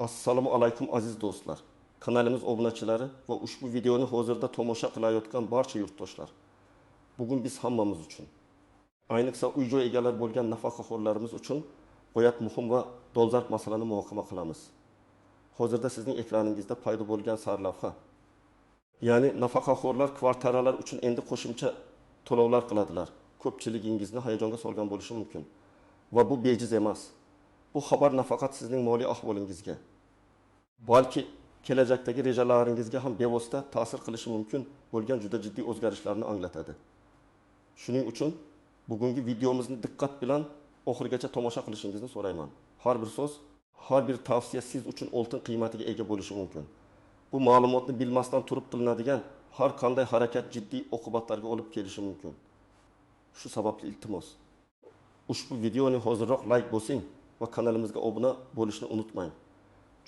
Assalomu alaykum aziz do'stlar. Kanalimiz obunachilari va ushbu videoni hozirda tomosha qilayotgan barcha yurtdoshlar. Bugun biz hammamiz uchun, ayniqsa uy-joy egalari bo'lgan nafaqaxo'rlarimiz uchun g'oyat muhim va dolzarb masalani muhokama qilamiz. Hozirda sizning ekraningizda paydo bo'lgan sarlavha. Ya'ni nafaqaxo'rlar kvartiralar uchun endi qo'shimcha to'lovlar qiladilar. Ko'pchiligingizni hayajonga solgan bo'lishi mumkin. Va bu bejiz emas. Bu xabar nafaqat sizning moliy ahvolingizga, balki kelajakdagi rejalaringizga ham bevosita ta'sir qilishi mumkin bo'lgan juda jiddiy o'zgarishlarni anglatadi. Shuning uchun bugungi videomizni diqqat bilan oxirigacha tomosha qilishingizni so'rayman. Har bir so'z, har bir tavsiya siz uchun oltin qiymatiga ega bo'lishi mumkin. Bu ma'lumotni bilmasdan turib qilinadigan har qanday harakat jiddiy oqibatlarga olib kelishi mumkin. Shu sababli iltimos, ushbu videoni hozirroq like bosing va kanalimizga obuna bo'lishni unutmang.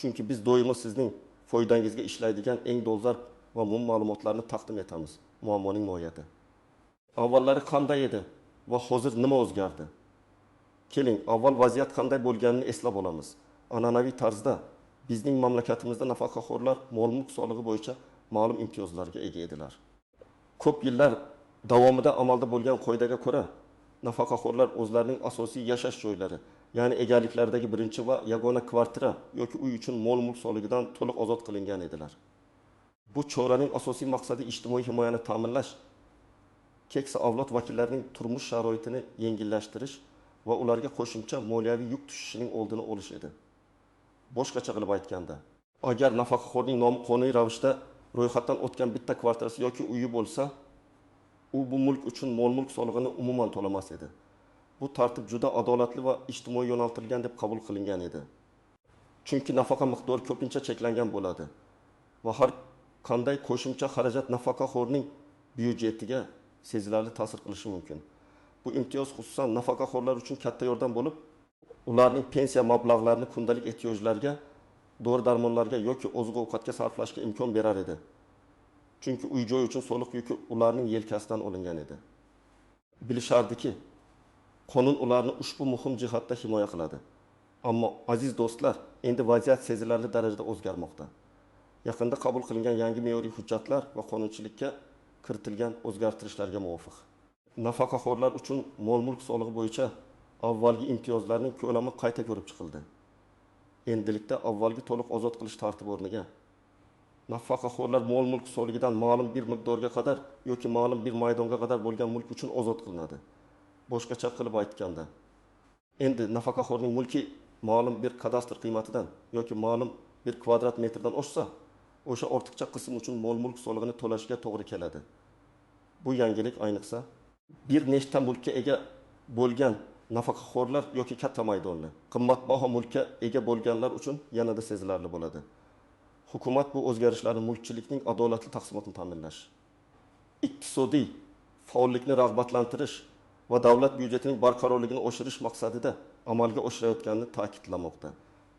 Chunki biz doimo sizning foydangizga ishlaydigan eng dolzarb va muhim ma'lumotlarni taqdim etamiz. Muammoning mohiyati. Avvallari qanday edi va hozir nima o'zgardi? Keling, avval vaziyat qanday bo'lganini eslab olamiz. An'anaviy tarzda bizning mamlakatimizda nafaqaxo'rlar mol-mulk solig'i bo'yicha ma'lum imtiyozlarga ega edilar. Ko'p yillar davomida amalda bo'lgan qoidaga ko'ra, nafaqaxo'rlar o'zlarining asosiy yashash joylari, ya'ni egaliklaridagi birinchi va yagona kvartira yoki uy uchun mol-mulk soligidan to'liq ozod qilingan edilar. Bu choraning asosiy maqsadi ijtimoiy himoyani ta'minlash, keksa avlod vakillarining turmush sharoitini yengillashtirish va ularga qo'shimcha moliyaviy yuk tushishining oldini olish edi. Boshqacha qilib aytganda, agar nafaqaxo'rning nomi qonuniy ravishda ro'yxatdan o'tgan bitta kvartirasi yoki uyi bo'lsa, u bu mulk uchun mol-mulk solig'ini umuman to'lamas edi. Bu tartib juda adolatli va ijtimoiy yo'naltirilgan deb qabul qilingan edi. Chunki nafaqa miqdori ko'pincha cheklangan bo'ladi va har qanday qo'shimcha xarajat nafaqaxo'rning byudjetiga sezilarli ta'sir qilishi mumkin. Bu imtiyoz xususan nafaqaxo'rlar uchun katta yordam bo'lib, ularning pensiya mablag'larini kundalik ehtiyojlarga, dori-darmonlarga yoki oziq-ovqatga sarflashga imkon berar edi. Chunki uy-joy uchun soliq yuki ularning yelkasidan olingan edi. Bilishardiki, qonun ularni ushbu muhim jihatda himoya qiladi. Ammo aziz do'stlar, endi vaziyat sezilarli darajada o'zgarmoqda. Yaqinda qabul qilingan yangi me'yoriy hujjatlar va qonunchilikka kiritilgan o'zgartirishlarga muvofiq nafaqaxo'rlar uchun mol-mulk solig'i bo'yicha avvalgi imtiyozlarning ko'lami qayta ko'rib chiqildi. Endilikda avvalgi to'liq ozod qilish tartibi o'rniga nafaqaxo'rlar mol-mulk soligidan ma'lum bir miqdorga qadar yoki ma'lum bir maydonga qadar bo'lgan mulk uchun ozod qilinadi. Boshqacha qilib aytganda, endi nafaqaxo'rning mulki ma'lum bir kadastr qiymatidan yoki ma'lum bir kvadrat metrdan oshsa, o'sha ortiqcha qism uchun mol-mulk solig'ini to'lashga to'g'ri keladi. Bu yangilik ayniqsa bir nechta mulkka ega bo'lgan nafaqaxo'rlar yoki katta maydonli, qimmatbaho mulkka ega bo'lganlar uchun yanada sezilarli bo'ladi. Hukumat bu o'zgarishlarni mulkchilikning adolatli taqsimotini ta'minlash, iqtisodiy faollikni rag'batlantirish va davlat byudjetining barqarorligini oshirish maqsadida amalga oshirayotganini ta'kidlamoqda.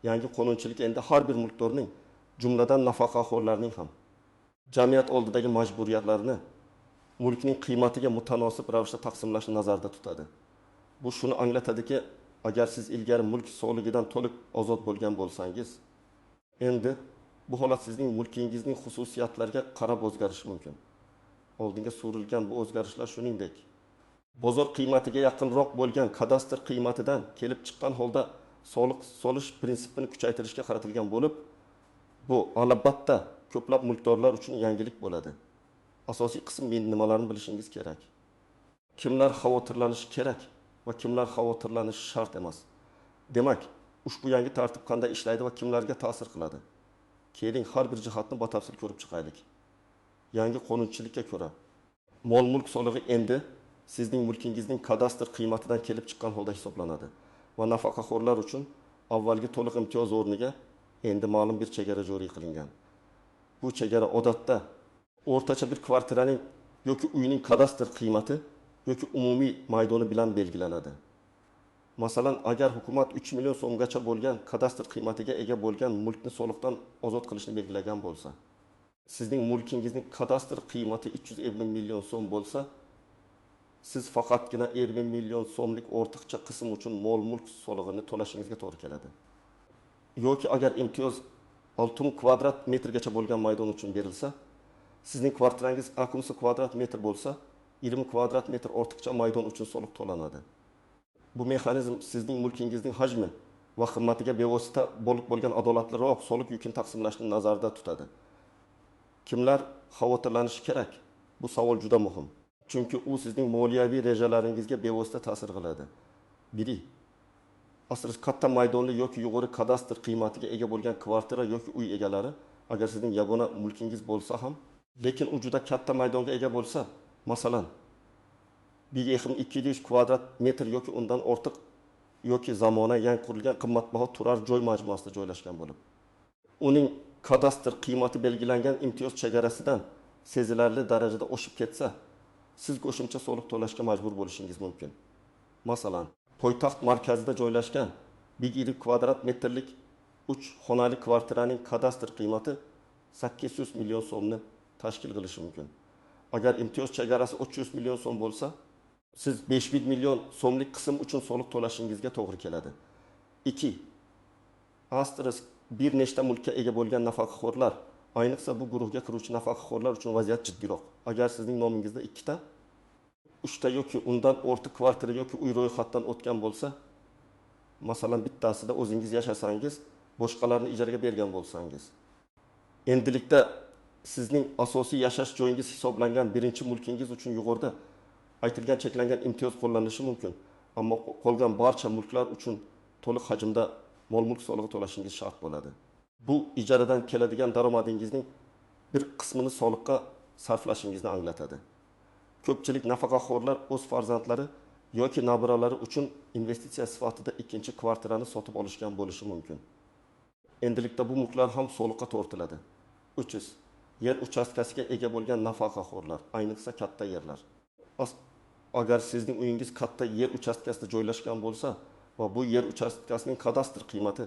Yangi qonunchilik endi har bir mulkdorning, jumladan nafaqaxo'rlarning ham jamiyat oldidagi majburiyatlarini mulkning qiymatiga mutanosib ravishda taqsimlashni nazarda tutadi. Bu shuni anglatadiki, agar siz ilgari mulk soligidan to'liq ozod bo'lgan bo'lsangiz, endi bu holat sizning mulkingizning xususiyatlariga qarab o'zgarishi mumkin. Oldinga surilgan bu o'zgarishlar shuningdek, bozor qiymatiga yaqinroq bo'lgan kadastr qiymatidan kelib chiqqan holda soliq solish prinsipini kuchaytirishga qaratilgan bo'lib, bu albatta ko'plab mulkdorlar uchun yangilik bo'ladi. Asosiy qism nimalarni bilishingiz kerak. Kimlar xavotirlanishi kerak va kimlar xavotirlanishi shart emas. Demak, ushbu yangi tartib qanday ishlaydi va kimlarga ta'sir qiladi? Keling, har bir jihatni batafsil ko'rib chiqaylik. Yangi qonunchilikka ko'ra, mol-mulk solig'i endi sizning mulkingizning kadastr qiymatidan kelib chiqqan holda hisoblanadi va nafaqaxo'rlar uchun avvalgi to'liq imtiyoz o'rniga endi ma'lum bir chegara joriy qilingan. Bu chegara odatda o'rtacha bir kvartiraning yoki uyning kadastr qiymati yoki umumiy maydoni bilan belgilanadi. Masalan, agar hukumat 3 million so'mgacha bo'lgan kadastr qiymatiga ega bo'lgan mulkni soliqdan ozod qilishni belgilagan bo'lsa, sizning mulkingizning kadastr qiymati 350 million so'm bo'lsa, siz faqatgina 20 million so'mlik ortiqcha qism uchun mol-mulk solig'ini to'lashingizga to'g'ri keladi. yoki agar imtiyoz 6000 kvadrat metrgacha bo'lgan maydon uchun berilsa, sizning kvartirangiz akumusi kvadrat metr bo'lsa, 20 kvadrat metr ortiqcha maydon uchun soliq to'lanadi. Bu mexanizm sizning mulkingizning hajmi va qimmatiga bevosita bo'lib bo'lgan adolatliroq soliq yukini taqsimlashni nazarda tutadi. Kimlar xavotirlanishi kerak? Bu savol juda muhim. Chunki u sizning moliyaviy rejalaringizga bevosita ta'sir qiladi. Biri, asrsiz katta maydonli yoki yuqori kadastr qiymatiga ega bo'lgan kvartira yoki uy egalari, agar sizning yagona mulkingiz bo'lsa ham, lekin u juda katta maydonga ega bo'lsa, masalan, 1200 kvadrat metr yoki undan ortiq yoki zamonaviy yangi qurilgan qimmatbaho turar joy majmuasida joylashgan bo'lib, uning kadastr qiymati belgilangan imtiyoz chegarasidan sezilarli darajada oshib ketsa, siz qo'shimcha soliq to'lashga majbur bo'lishingiz mumkin. Masalan, poytaxt markazida joylashgan 120 kvadrat metrlik 3 xonali kvartiraning kadastr qiymati 800 million so'mni tashkil qilishi mumkin. Agar imtiyoz chegarasi 300 million so'm bo'lsa, siz 5000 million so'mlik qism uchun soliq to'lashingizga to'g'ri keladi. 2. Asterisk bir nechta mulkka ega bo'lgan nafaqaxo'rlar, ayniqsa bu guruhga kiruvchi nafaqaxo'rlar uchun vaziyat jiddiyroq. Agar sizning nomingizda 2 ta, 3 ta yoki undan ortiq kvartira yoki uy ro'yxatdan o'tgan bo'lsa, masalan bittasida o'zingiz yashasangiz, boshqalarni ijaraga bergan bo'lsangiz, endilikda sizning asosiy yashash joyingiz hisoblangan birinchi mulkingiz uchun yuqorida aytilgan cheklangan imtiyoz qo'llanilishi mumkin. Ammo qolgan barcha mulklar uchun to'liq hajmda mol-mulk solig'i to'lashingiz shart bo'ladi. Bu ijaradan keladigan daromadingizning bir qismini soliqqa sarflashingizni anglatadi. Ko'pchilik nafaqaxo'rlar o'z farzandlari yoki nabiralari uchun investitsiya sifatida ikkinchi kvartirani sotib olishgan bo'lishi mumkin. Endilikda bu mulklar ham soliqqa tortiladi. 300. Yer uchastkasiga ega bo'lgan nafaqaxo'rlar, ayniqsa katta yerlar. Agar sizning uyingiz katta yer uchastkasida joylashgan bo'lsa va bu yer uchastkasining kadastr qiymati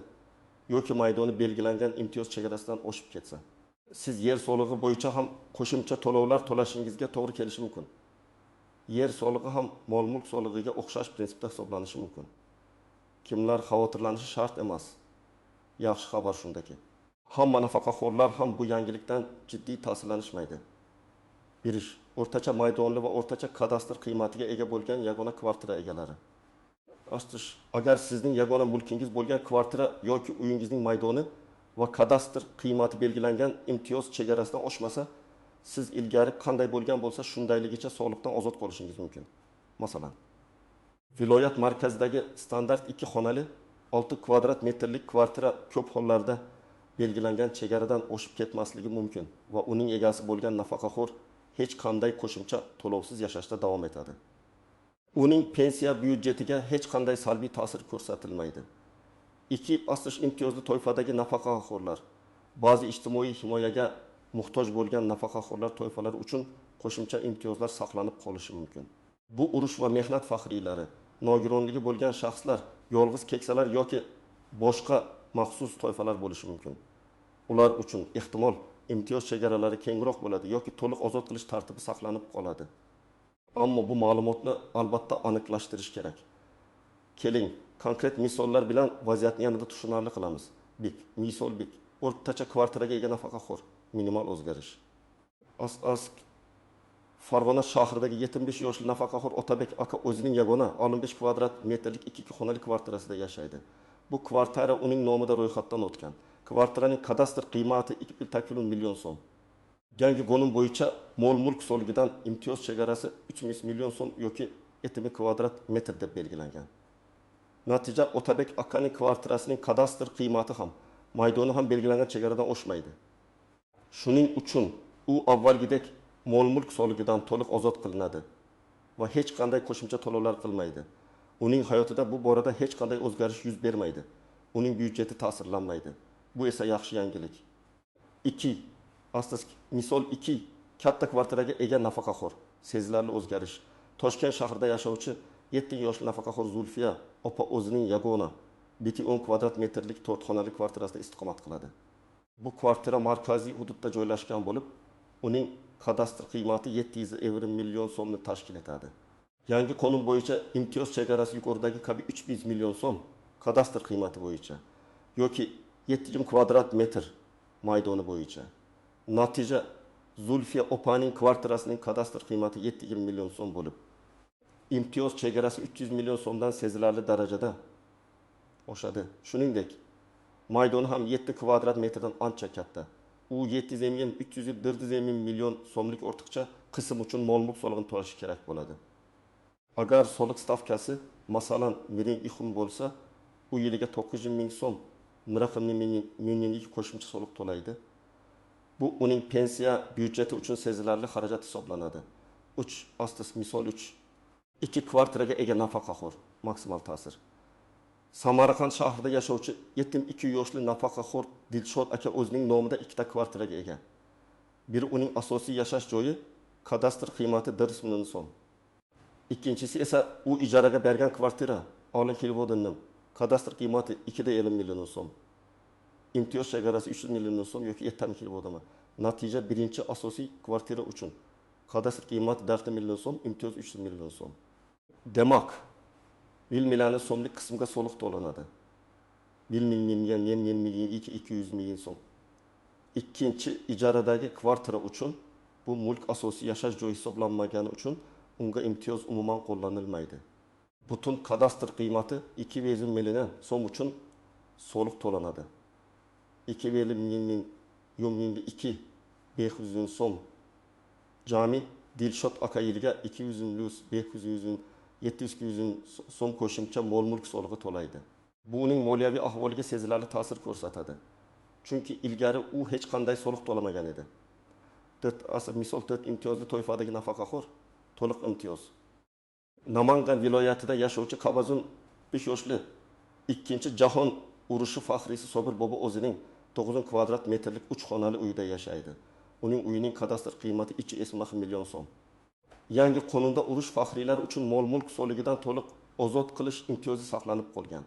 yoki maydoni belgilangan imtiyoz chegarasidan oshib ketsa, siz yer solig'i bo'yicha ham qo'shimcha to'lovlar to'lashingizga to'g'ri kelishi mumkin. Yer solig'i ham mol-mulk solig'iga o'xshash prinsipda hisoblanishi mumkin. Kimlar xavotirlanishi shart emas. Yaxshi xabar shundaki, hamma nafaqaxo'rlar ham bu yangilikdan jiddiy ta'sirlanishmaydi. Birish, o'rtacha maydonli va o'rtacha kadastr qiymatiga ega bo'lgan yagona kvartira egalari. Astish, agar sizning yagona mulkingiz bo'lgan kvartira yoki uyingizning maydoni va kadastr qiymati belgilangan imtiyoz chegarasidan oshmasa, siz ilgari qanday bo'lgan bo'lsa shundayligicha soliqdan ozod qolishingiz mumkin. Masalan, viloyat markazidagi standart 2 xonali 6 kvadrat metrlik kvartira ko'p hollarda belgilangan chegaradan oshib ketmasligi mumkin va uning egasi bo'lgan nafaqaxo'r hech qanday qo'shimcha to'lovsiz yashashda davom etadi. Uning pensiya byudjetiga hech qanday salbiy ta'sir ko'rsatilmaydi. 2. Aslish imtiyozli toifadagi nafaqaxo'rlar, ba'zi ijtimoiy himoyaga muhtoj bo'lgan nafaqaxo'rlar toifalari uchun qo'shimcha imtiyozlar saqlanib qolishi mumkin. Bu urush va mehnat faxriylari, nogironligi bo'lgan shaxslar, yolg'iz keksalar yoki boshqa maxsus toifalar bo'lishi mumkin. Ular uchun ehtimol imtiyoz chegaralari kengroq bo'ladi yoki to'liq ozod qilish tartibi saqlanib qoladi. Ammo bu ma'lumotni albatta aniqlashtirish kerak. Keling, konkret misollar bilan vaziyatni yanada tushunarli qilamiz. Misol bik. O'rtacha kvartiraga ega nafaqaxo'r, minimal o'zgarish. Farg'ona shahridagi 75 yoshli nafaqaxo'r Otabek aka o'zining yagona 15 kvadrat metrlik 2 xonali kvartirasida yashaydi. Bu kvartira uning nomida ro'yxatdan o'tgan. Kvartiraning kadastr qiymati 2,1 million so'm. Yangi qonun bo'yicha mol-mulk solig'idan imtiyoz chegarasi 300 million so'm yoki 70 kvadrat metr deb belgilangan. Natija Otabek akaning kvartirasining kadastr qiymati ham, maydoni ham belgilangan chegaradan oshmaydi. Shuning uchun u avvalgidek mol-mulk solig'idan to'liq ozod qilinadi va hech qanday qo'shimcha to'lovlar qilmaydi. Uning hayotida bu borada hech qanday o'zgarish yuz bermaydi. Uning byudjeti ta'sirlanmaydi. Bu esa yaxshi yangilik. 2. Misol 2. Katta kvartiraga ega nafaqaxo'r, sezilarli o'zgarish. Toshkent shahrida yashovchi 7 yoshli nafaqaxo'r Zulfiya opa o'zining yagona 10 kvadrat metrlik 4 xonali kvartirasida istiqomat qiladi. Bu kvartira markaziy hududda joylashgan bo'lib, uning kadastr qiymati 750 million so'mni tashkil etadi. Yangi qonun bo'yicha imtiyoz chegarasi yuqoridagi kabi 300 million so'm kadastr qiymati bo'yicha yoki 7 kvadrat metr maydoni bo'yicha. Natija Zulfiya opaning kvartirasining kadastr qiymati 7 million so'm bo'lib, imtiyoz chegarasi 300 million so'mdan sezilarli darajada oshadi. Shuningdek, maydoni ham 7 kvadrat metrdan ancha katta. U 700 ming, 300 yil, 400 million so'mlik ortiqcha qism uchun mol-mulk solig'ini to'lashi kerak bo'ladi. Agar soliq stavkasi masalan mering ixum bo'lsa, u yiliga 900 ming so'm raqamli minimum qo'shimcha soliq to'laydi. Bu uning pensiya byudjeti uchun sezilarli xarajat hisoblanadi. 3 astos misol 3 2 kvartiraga ega nafaqaxo'r maksimal ta'sir. Samarqand shahrida yashovchi yetim 2 yoshli nafaqaxo'r Dilshod aka o'zining nomida 2 ta kvartiraga ega. Biri uning asosiy yashash joyi, kadastr qiymati 400 million so'm. Ikkinchisi esa u ijaraga bergan kvartira, Olin Kelvodinning kadastr qiymati 2,50 million so'm. İmtiyoz chegarasi 300 million so'm yoki 70 Kelvodimi. Natija birinchi asosiy kvartira uchun kadastr qiymati 4 million so'm, imtiyoz 300 million so'm. Demak, 1 million so'mlik qismga soliq to'lanadi. 1 million 200 million so'm. Ikkinchi ijaradagi kvartira uchun bu mulk asosiy yashash joyi hisoblanmagani uchun unga imtiyoz umuman qo'llanilmaydi. Butun kadastr qiymati 2,5 million so'm uchun soliq to'lanadi. 2,5 million 500 so'm. Jami Dilshod aka yiliga 200 500 700 so'm qo'shimcha mol-mulk solig'i to'laydi. Bu uning moliyaviy ahvoliga sezilarli ta'sir ko'rsatadi. Chunki ilgari u hech qanday soliq to'lamagan edi. Misol 4 imtiyozli toifadagi nafaqaxo'r to'liq imtiyoz. Namangan viloyatida yashovchi Qabazun 5 yoshli 2-jahon urushi faxriysi Sobir bobo o'zining 9 kvadrat metrlik 3 xonali uyda yashaydi. Uning uyining kadastr qiymati 2,5 million so'm. Yangi qonunda urush faxriylari uchun mol-mulk soligidan to'liq ozod qilish imtiyozi saqlanib qolgan.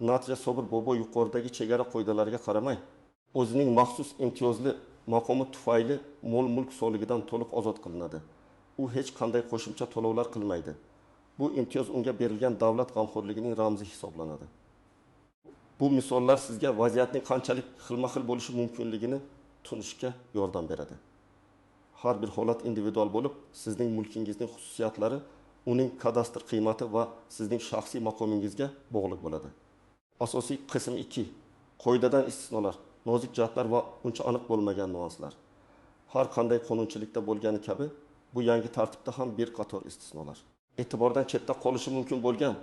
Natija Sobir bobo yuqoridagi chegara qoidalariga qaramay, o'zining maxsus imtiyozli maqomi tufayli mol-mulk soligidan to'liq ozod qilinadi. U hech qanday qo'shimcha to'lovlar qilmaydi. Bu imtiyoz unga berilgan davlat g'amxo'rligining ramzi hisoblanadi. Bu misollar sizga vaziyatning qanchalik xilma-xil bo'lishi mumkinligini tushunishga yordam beradi. Har bir holat individual bo'lib, sizning mulkingizning xususiyatlari uning kadastr qiymati va sizning shaxsiy maqomingizga bog'liq bo'ladi. Asosiy qism 2. Qoidadan istisnolar, nozik jihatlar va uncha aniq bo'lmagan nuanslar. Har qanday qonunchilikda bo'lgani kabi, bu yangi tartibda ham bir qator istisnolar. E'tibordan chetda qolishi mumkin bo'lgan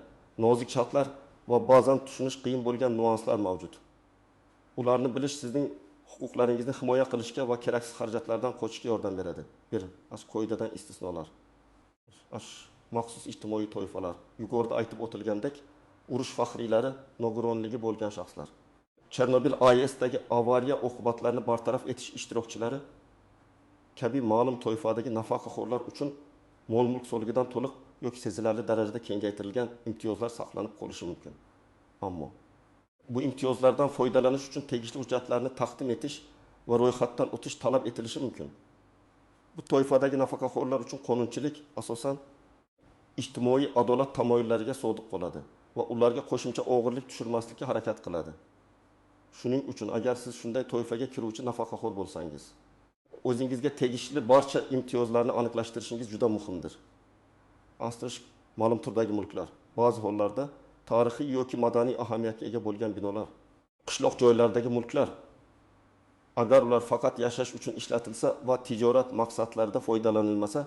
nozik jihatlar va ba'zan tushunish qiyin bo'lgan nuanslar mavjud. Ularni bilish sizning huquqlaringizni himoya qilishga va keraksiz xarajatlardan qochishga yordam beradi. 1. Qoidadan istisnolar. Maxsus ijtimoiy toifalar. Yuqorida aytib o'tilgandek, urush faxriylari nogironligi bo'lgan shaxslar. Chernobil AESdagi avariya oqibatlarini bartaraf etish ishtirokchilari kabi ma'lum toifadagi nafaqaxo'rlar uchun mol-mulk soligidan to'liq yoki sezilarli darajada kengaytirilgan imtiyozlar saqlanib qolishi mumkin. Ammo bu imtiyozlardan foydalanish uchun tegishli hujjatlarni taqdim etish va ro'yxatdan o'tish talab etilishi mumkin. Bu toifadagi nafaqaxo'rlar uchun qonunchilik asosan ijtimoiy adolat tamoyillariga sodiq qoladi va ularga qo'shimcha og'irlik tushirmaslikka harakat qiladi. Shuning uchun agar siz shunday toifaga kiruvchi nafaqaxo'r bo'lsangiz, o'zingizga tegishli barcha imtiyozlarni aniqlashtirishingiz juda muhimdir. Asrish ma'lum turdagi mulklar, ba'zi hollarda tarixiy yoki madaniy ahamiyatga ega bo'lgan binolar, qishloq joylardagi mulklar, agar ular faqat yashash uchun ishlatilsa va tijorat maqsadlarida foydalanilmasa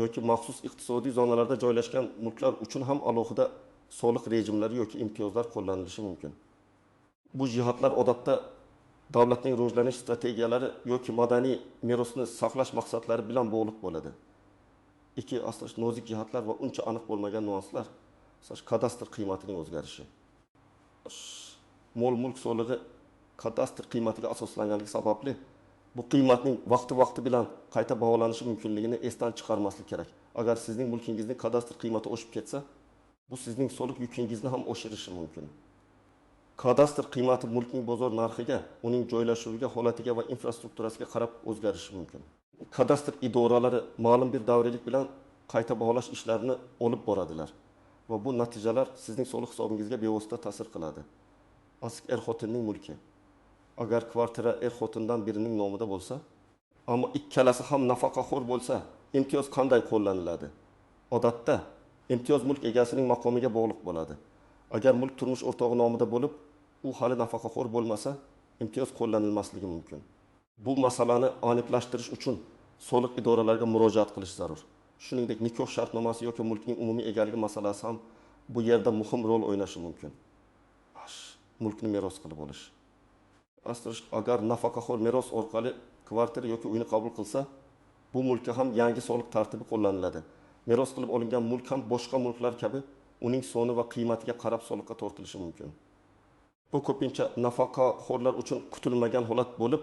yoki maxsus iqtisodiy zonalarda joylashgan mulklar uchun ham alohida soliq rejimlari yoki imtiyozlar qo'llanilishi mumkin. Bu jihatlar odatda davlatning rivojlanish strategiyalari yoki madaniy merosni saqlash maqsadlari bilan bog'liq bo'ladi. 2. Asosiy nozik jihatlar va uncha aniq bo'lmagan nuanslar. Kadastr qiymatining o'zgarishi. Mol-mulk solig'i kadastr qiymatiga asoslanganligi sababli bu qiymatning vaqti bilan qayta baholanishi mumkinligini esdan chiqarmaslik kerak. Agar sizning mulkingizning kadastr qiymati oshib ketsa, bu sizning soliq yukingizni ham oshirishi mumkin. Kadastr qiymati mulkning bozor narxiga, uning joylashuviga, holatiga va infrastrukturasiga qarab o'zgarishi mumkin. Kadastr idoralari ma'lum bir davriylik bilan qayta baholash ishlarini olib boradilar va bu natijalar sizning soliq hisobingizga bevosita ta'sir qiladi. asl er-xotinning mulki. Agar kvartira er-xotindan birining nomida bo'lsa, ammo ikkalasi ham nafaqaxo'r bo'lsa, imtiyoz qanday qo'llaniladi? Odatda imtiyoz mulk egasining maqomiga bog'liq bo'ladi. Agar mulk turmush o'rtog'i nomida bo'lib, u hali nafaqaxo'r bo'lmasa, imtiyoz qo'llanilmasligi mumkin. Bu masalani aniqlashtirish uchun soliq idoralariga murojaat qilish zarur. Shuningdek, nikoh shartnomasi yoki mulkning umumiy egaligi masalasi ham bu yerda muhim rol o'ynashi mumkin. Mulkni meros qilib olish. Aslida agar nafaqaxo'r meros orqali kvartira yoki uyni qabul qilsa, bu mulkka ham yangi soliq tartibi qo'llaniladi. Meros qilib olingan mulk ham boshqa mulklar kabi uning soni va qiymatiga qarab soliqqa tortilishi mumkin. Bu ko'pincha nafaqaxo'rlar uchun kutilmagan holat bo'lib,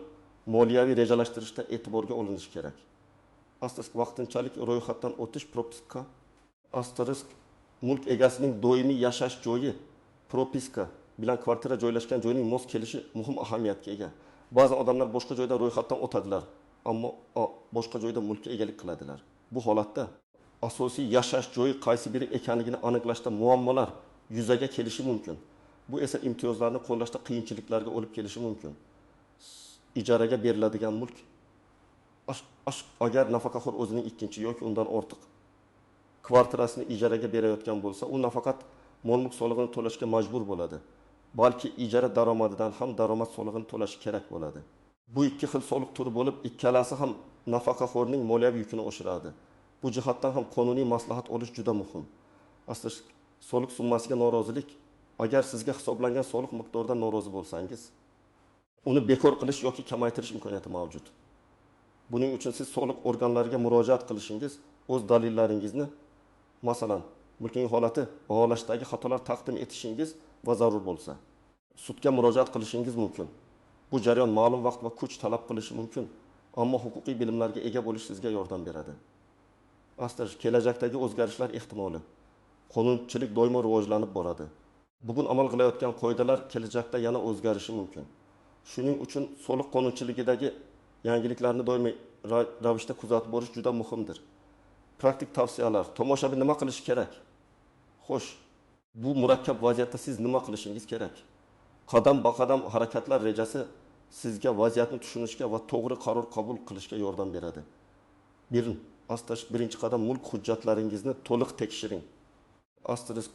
moliyaviy rejalashtirishda e'tiborga olinishi kerak. Asterisk vaqtinchalik ro'yxatdan o'tish propiska. Asterisk mulk egasining doimiy yashash joyi propiska bilan kvartira joylashgan joyning mos kelishi muhim ahamiyatga ega. Ba'zi odamlar boshqa joyda ro'yxatdan o'tadilar, ammo boshqa joyda mulkka egalik qiladilar. Bu holatda asosiy yashash joyi qaysi biri ekanligini aniqlashda muammolar yuzaga kelishi mumkin. Bu esa imtiyozlarni qo'llashda qiyinchiliklarga olib kelishi mumkin. Ijaraga beriladigan mulk agar nafaqaxo'r o'zining ikkinchi yoki undan ortiq kvartirasini ijaraga berayotgan bo'lsa, u nafaqat mol-mulk solig'ini to'lashga majbur bo'ladi, balki ijara daromadidan ham daromad solig'ini to'lashi kerak bo'ladi. Bu ikki xil soliq turi bo'lib, ikkalasi ham nafaqaxo'rning moliyaviy yukini oshiradi. Bu jihatdan ham qonuniy maslahat olish juda muhim. Aslida soliq summasiga norozilik, agar sizga hisoblangan soliq miqdoridan norozi bo'lsangiz, uni bekor qilish yoki kamaytirish imkoniyati mavjud. Buning uchun siz soliq organlariga murojaat qilishingiz, o'z dalillaringizni, masalan, mulkning holati, baholashdagi xatolar taqdim etishingiz va zarur bo'lsa, sudga murojaat qilishingiz mumkin. Bu jarayon ma'lum vaqt va kuch talab qilishi mumkin, ammo huquqiy bilimlarga ega bo'lish sizga yordam beradi. Aslida kelajakdagi o'zgarishlar ehtimoli. Qonunchilik doimo rivojlanib boradi. Bugun amal qilayotgan qoidalar kelajakda yana o'zgarishi mumkin. Shuning uchun soliq qonunchiligidagi yangiliklarni doimiy ravishda kuzatib borish juda muhimdir. Praktik tavsiyalar. Tomoshabin nima qilish kerak? Xo'sh, bu murakkab vaziyatda siz nima qilishingiz kerak? Qadam-baqadam harakatlar rejasi sizga vaziyatni tushunishga va to'g'ri qaror qabul qilishga yordam beradi. Birinchi qadam mulk hujjatlaringizni to'liq tekshiring. Asterisk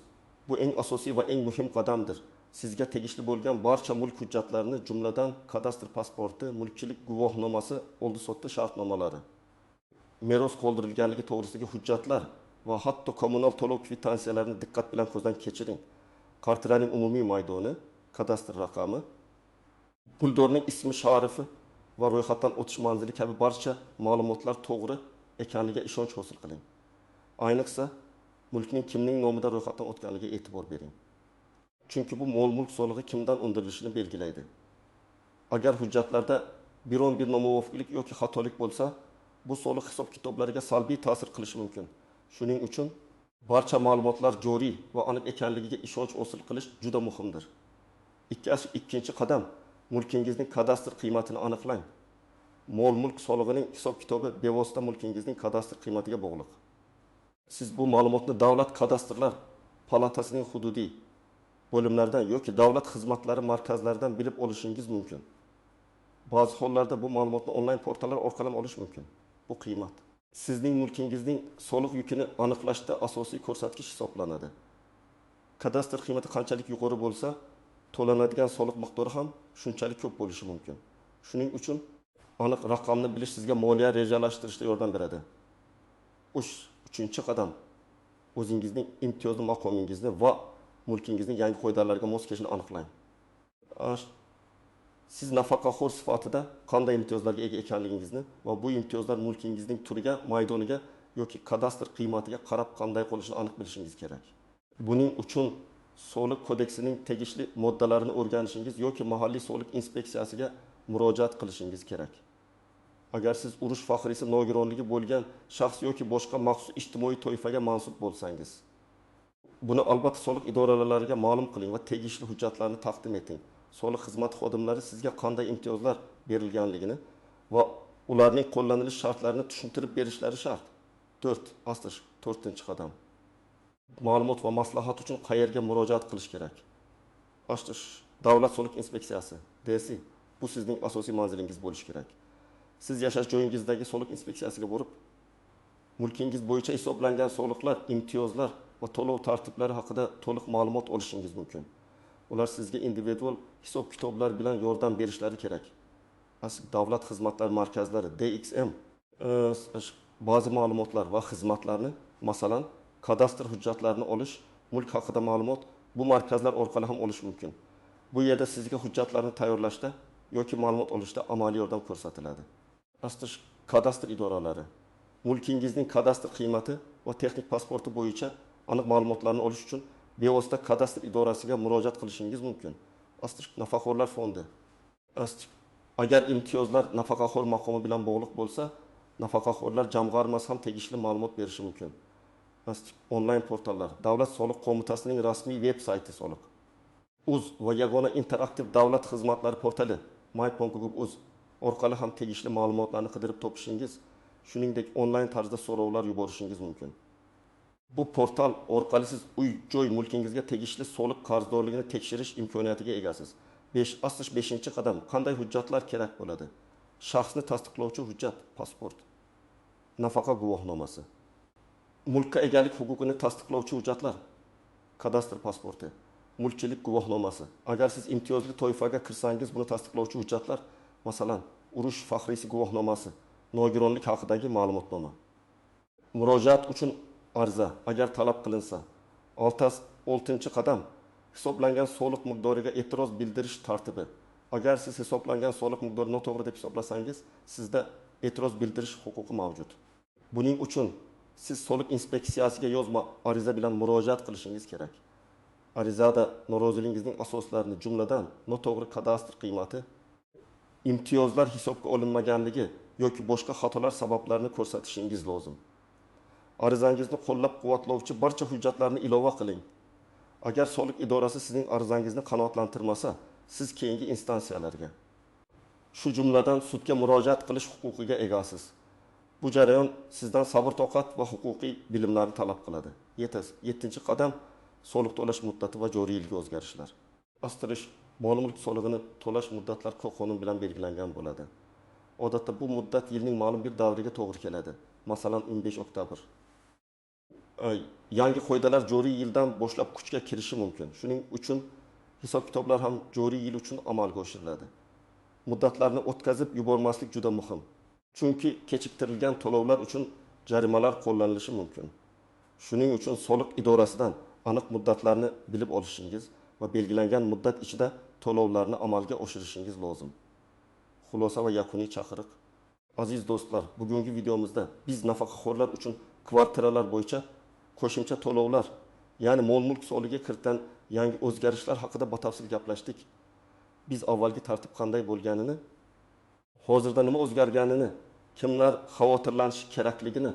bu eng asosiy va eng muhim qadamdir. Sizga tegishli bo'lgan barcha mulk hujjatlarini, jumladan kadastr pasporti, mulkchilik guvohnomasi, oldi-sotdi shartnomalari, meros qoldirilganligi to'g'risidagi hujjatlar va hatto kommunal to'lov kvitansiyalarni diqqat bilan ko'zdan kechiring. Kvartiraning umumiy maydoni, kadastr raqami, puldorning ismi, sharifi va ro'yxatdan o'tish manzili kabi barcha ma'lumotlar to'g'ri ekanligiga ishonch hosil qiling. Ayniqsa, mulkning kimning nomida ro'yxatdan o'tganligiga e'tibor bering. Chunki bu mol-mulk solig'i kimdan undirilishini belgilaydi. Agar hujjatlarda biron-bir nomuvofiqlik yoki xatolik bo'lsa, bu soliq hisob-kitoblariga salbiy ta'sir qilishi mumkin. Shuning uchun barcha ma'lumotlar joriy va aniq ekanligiga ishonch hosil qilish juda muhimdir. Ikkinchi qadam, mulkingizning kadastr qiymatini aniqlang. Mol-mulk solig'ining hisob-kitobi bevosita mulkingizning kadastr qiymatiga bog'liq. Siz bu ma'lumotni davlat kadastrlar palatasining hududiy bo'limlaridan yoki davlat xizmatlari markazlaridan bilib olishingiz mumkin. Ba'zi hollarda bu ma'lumotni onlayn portallar orqali olish mumkin. Bu qiymat sizning mulkingizning soliq yukini aniqlashda asosiy ko'rsatkich hisoblanadi. Kadastr qiymati qanchalik yuqori bo'lsa, to'lanadigan soliq miqdori ham shunchalik ko'p bo'lishi mumkin. Shuning uchun aniq raqamni bilish sizga moliya rejalashtirishda yordam beradi. Uchinchi qadam, o'zingizning imtiyozli maqomingizni va mulkingizning yangi qoidalarga mos kelishini aniqlang. Siz nafaqaxo'r sifatida qanday imtiyozlarga ega ekanligingizni va bu imtiyozlar mulkingizning turiga, maydoniga yoki kadastr qiymatiga qarab qanday qolishini aniq bilishingiz kerak. Buning uchun soliq kodeksining tegishli moddalarini o'rganishingiz yoki mahalliy soliq inspeksiyasiga murojaat qilishingiz kerak. Agar siz urush faxriysi nogironligi bo'lgan shaxs yoki boshqa maxsus ijtimoiy toifaga mansub bo'lsangiz, buni albatta soliq idoralariga ma'lum qiling va tegishli hujjatlarni taqdim eting. Soliq xizmat xodimlari sizga qanday imtiyozlar berilganligini va ularning qo'llanilish shartlarini tushuntirib berishlari shart. 4. qadam. Ma'lumot va maslahat uchun qayerga murojaat qilish kerak? Davlat soliq inspeksiyasi, DS, bu sizning asosiy manzilingiz bo'lishi kerak. Siz yashash joyingizdagi soliq inspeksiyasiga borib, mulkingiz bo'yicha hisoblangan soliqlar, imtiyozlar va to'lov tartiblari haqida to'liq ma'lumot olishingiz mumkin. Ular sizga individual hisob-kitoblar bilan yordam berishlari kerak. Davlat xizmatlar markazlari DXM ba'zi ma'lumotlar va xizmatlarni, masalan, kadastr hujjatlarini olish, mulk haqida ma'lumot bu markazlar orqali ham olish mumkin. Bu yerda sizga hujjatlarni tayyorlashda yoki ma'lumot olishda amaliy yordam ko'rsatiladi. Kadastr idoralari mulkingizning kadastr qiymati va texnik pasporti bo'yicha aniq ma'lumotlarni olish uchun bevosita kadastr idorasiga murojaat qilishingiz mumkin. Nafaqaxo'rlar fondi. Agar imtiyozlar nafaqaxo'r maqomi bilan bog'liq bo'lsa, nafaqaxo'rlar jamg'armasi ham tegishli ma'lumot berishi mumkin. Onlayn portallar, Davlat soliq qo'mitasining rasmiy veb-sayti soliq. Uz va yagona interaktiv davlat xizmatlari portali my.gov.uz orqali ham tegishli ma'lumotlarni qidirib topishingiz, shuningdek onlayn tarzda so'rovlar yuborishingiz mumkin. Bu portal orqali siz uy-joy mulkingizga tegishli soliq qarzdorligini tekshirish imkoniyatiga egasiz. 5-qadam qanday hujjatlar kerak bo'ladi? Shaxsni tasdiqlovchi hujjat, pasport, nafaqa guvohnomasi. Mulkka egalik huquqini tasdiqlovchi hujjatlar, kadastr pasporti, mulkchilik guvohnomasi. Agar siz imtiyozli toifaga kirsangiz, buni tasdiqlovchi hujjatlar, masalan, urush faxriysi guvohnomasi, nogironlik haqidagi ma'lumotnoma. Murojaat uchun ariza agar talab qilinsa. 6-qadam hisoblangan soliq miqdoriga e'tiroz bildirish tartibi. Agar siz hisoblangan soliq miqdorini noto'g'ri deb hisoblasangiz, sizda e'tiroz bildirish huquqi mavjud. Buning uchun siz soliq inspeksiyasiga yozma ariza bilan murojaat qilishingiz kerak. Arizada noroziliginizning asoslarini, jumladan noto'g'ri kadastr qiymati, imtiyozlar hisobga olinmaganligi yoki boshqa xatolar sabablarini ko'rsatishingiz lozim. Arizangizni qo'llab-quvvatlovchi barcha hujjatlarni ilova qiling. Agar soliq idorasi sizning arizangizni qanoatlantirmasa, siz keyingi instansiyalarga, shu jumladan sudga murojaat qilish huquqiga egasiz. Bu jarayon sizdan sabr-toqat va huquqiy bilimlarni talab qiladi. 7-qadam soliq to'lash muddati va joriy yilga o'zgarishlar. Mol mulk solig'ini to'lash muddatlari qonun bilan belgilangan bo'ladi. Odatda bu muddat yilning ma'lum bir davriga to'g'ri keladi. Masalan, 15 oktyabr. Yangi qoidalar joriy yildan boshlab kuchga kirishi mumkin. Shuning uchun hisob-kitoblar ham joriy yil uchun amalga oshiriladi. Muddatlarni o'tkazib yubormaslik juda muhim. Chunki kechiktirilgan to'lovlar uchun jarimalar qo'llanilishi mumkin. Shuning uchun soliq idorasidan aniq muddatlarni bilib olishingiz va belgilangan muddat ichida to'lovlarni amalga oshirishingiz lozim. Xulosa va yakuniy chaqiriq. Aziz do'stlar, bugungi videomizda biz nafaqaxo'rlar uchun kvartiralar bo'yicha qo'shimcha to'lovlar, ya'ni mol mulk soligiga kiritilgan yangi o'zgarishlar haqida batafsil gaplashdik. Biz avvalgi tartib qanday bo'lganini, hozirda nima o'zgarganini, kimlar xavotirlanishi kerakligini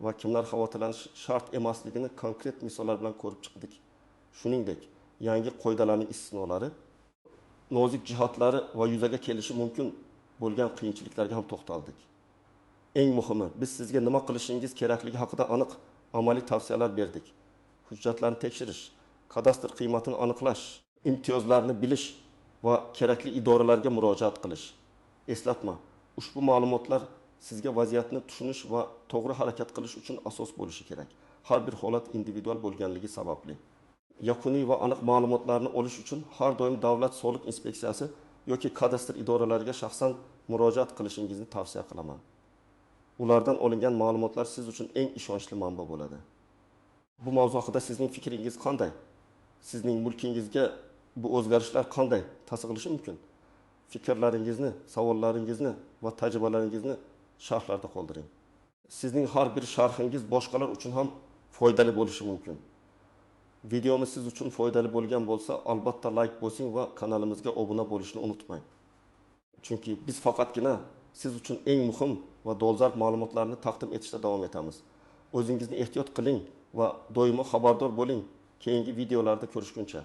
va kimlar xavotirlanishi shart emasligini konkret misollar bilan ko'rib chiqdik. Shuningdek, yangi qoidalarning istisnolari, nozik jihatlari va yuzaga kelishi mumkin bo'lgan qiyinchiliklarga ham to'xtaldik. Eng muhimi, biz sizga nima qilishingiz kerakligi haqida aniq amaliy tavsiyalar berdik. Hujjatlarni tekshirish, kadastr qiymatini aniqlash, imtiyozlarni bilish va kerakli idoralarga murojaat qilish. Eslatma, ushbu ma'lumotlar sizga vaziyatni tushunish va to'g'ri harakat qilish uchun asos bo'lishi kerak. Har bir holat individual bo'lganligi sababli. Yakuniy va aniq ma'lumotlarni olish uchun har doim Davlat soliq inspeksiyasi yoki kadastr idoralariga shaxsan murojaat qilishingizni tavsiya qilaman. Ulardan olingan ma'lumotlar siz uchun eng ishonchli manba bo'ladi. Bu mavzu haqida sizning fikringiz qanday? Sizning mulkingizga bu o'zgarishlar qanday ta'sir qilishi mumkin? Fikrlaringizni, savollaringizni va tajribalaringizni sharhlarda qoldiring. Sizning har bir sharhingiz boshqalar uchun ham foydali bo'lishi mumkin. Videomiz siz uchun foydali bo'lgan bo'lsa, albatta like bosing va kanalimizga obuna bo'lishni unutmang. Chunki biz faqatgina siz uchun eng muhim va dolzarb ma'lumotlarni taqdim etishda davom etamiz. O'zingizni ehtiyot qiling va doimo xabardor bo'ling. Keyingi videolarda ko'rishguncha.